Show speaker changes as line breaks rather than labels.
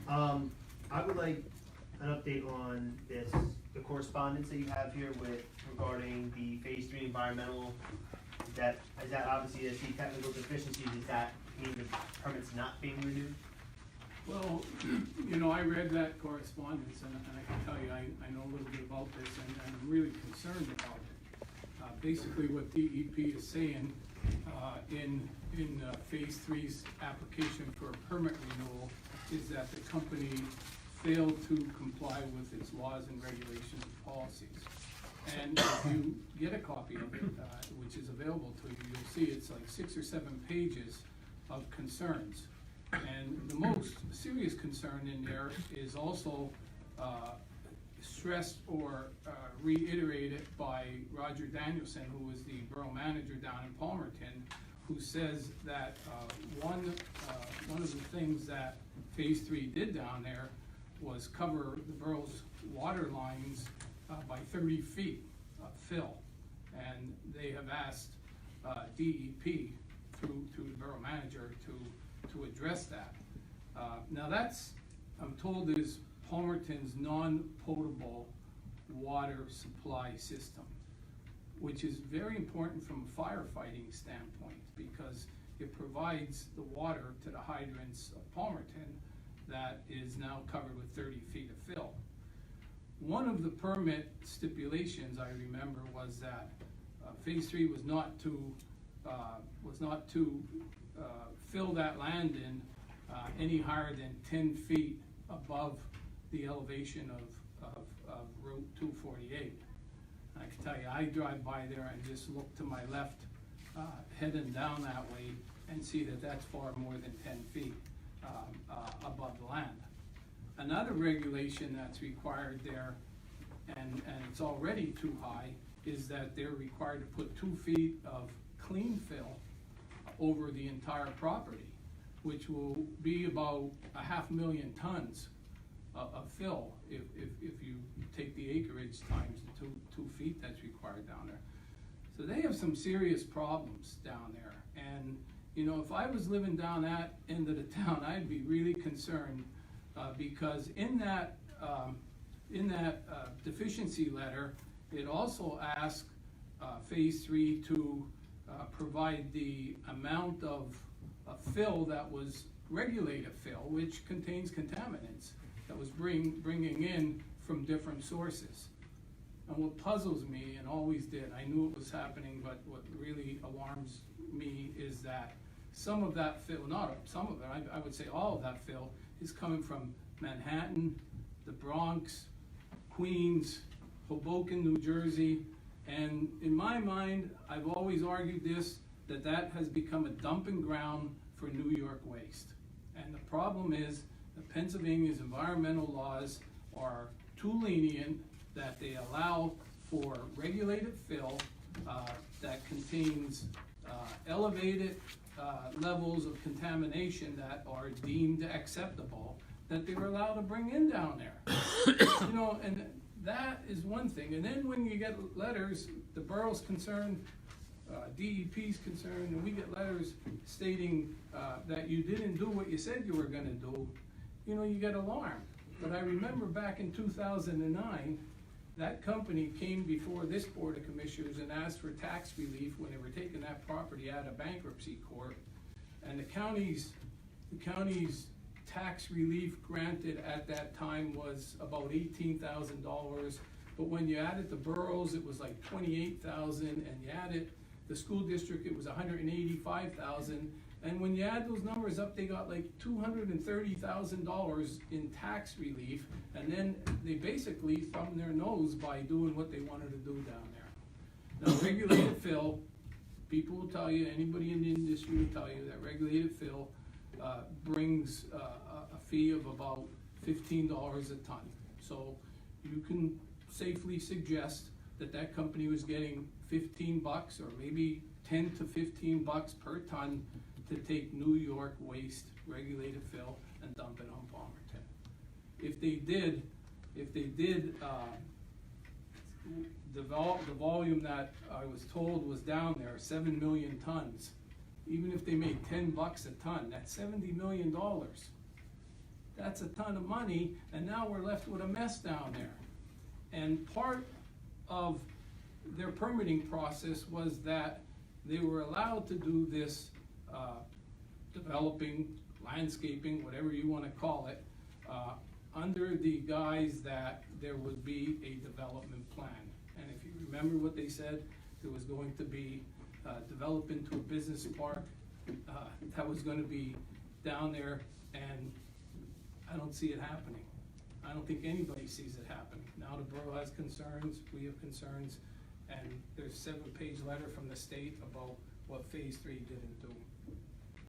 I would like an update on this, the correspondence that you have here with regarding the phase 3 environmental. Is that obviously as the technical deficiencies, does that mean the permit's not being renewed?
Well, you know, I read that correspondence, and I can tell you, I know a little bit about this, and I'm really concerned about it. Basically, what DEP is saying in phase 3's application for a permit renewal is that the company failed to comply with its laws and regulations and policies. And if you get a copy of it, which is available to you, you'll see it's like 6 or 7 pages of concerns. And the most serious concern in there is also stressed or reiterated by Roger Danielson, who was the borough manager down in Palmerton, who says that one of the things that phase 3 did down there was cover the borough's water lines by 30 feet of fill. And they have asked DEP through the borough manager to address that. Now that's, I'm told, is Palmerton's non-potable water supply system, which is very important from a firefighting standpoint because it provides the water to the hydrants of Palmerton that is now covered with 30 feet of fill. One of the permit stipulations I remember was that phase 3 was not to fill that land in any higher than 10 feet above the elevation of Route 248. I can tell you, I drive by there and just look to my left, heading down that way, and see that that's far more than 10 feet above the land. Another regulation that's required there, and it's already too high, is that they're required to put 2 feet of clean fill over the entire property, which will be about 500,000 tons of fill if you take the acreage times the 2 feet that's required down there. So they have some serious problems down there. And you know, if I was living down that end of the town, I'd be really concerned because in that deficiency letter, it also asked phase 3 to provide the amount of fill that was regulated fill, which contains contaminants that was bringing in from different sources. And what puzzles me, and always did, I knew it was happening, but what really alarms me is that some of that fill, not some of it, I would say all of that fill, is coming from Manhattan, the Bronx, Queens, Hoboken, New Jersey. And in my mind, I've always argued this, that has become a dumping ground for New York waste. And the problem is that Pennsylvania's environmental laws are too lenient, that they allow for regulated fill that contains elevated levels of contamination that are deemed acceptable, that they're allowed to bring in down there. You know, and that is one thing. And then when you get letters, the borough's concerned, DEP's concerned, and we get letters stating that you didn't do what you said you were gonna do, you know, you get alarmed. But I remember back in 2009, that company came before this Board of Commissioners and asked for tax relief when they were taking that property out of bankruptcy court. And the county's tax relief granted at that time was about $18,000. But when you added the boroughs, it was like 28,000, and you added the school district, it was 185,000. And when you add those numbers up, they got like $230,000 in tax relief, and then they basically thumbed their nose by doing what they wanted to do down there. Now, regulated fill, people will tell you, anybody in the industry will tell you that regulated fill brings a fee of about $15 a ton. So you can safely suggest that that company was getting $15 or maybe 10 to 15 bucks per ton to take New York waste regulated fill and dump it on Palmerton. If they did the volume that I was told was down there, 7 million tons, even if they made 10 bucks a ton, that's $70 million. That's a ton of money, and now we're left with a mess down there. And part of their permitting process was that they were allowed to do this, developing, landscaping, whatever you wanna call it, under the guise that there would be a development plan. And if you remember what they said, there was going to be, developed into a business park, that was gonna be down there, and I don't see it happening. I don't think anybody sees it happening. Now the borough has concerns, we have concerns, and there's a 7-page letter from the state about what phase 3 didn't do.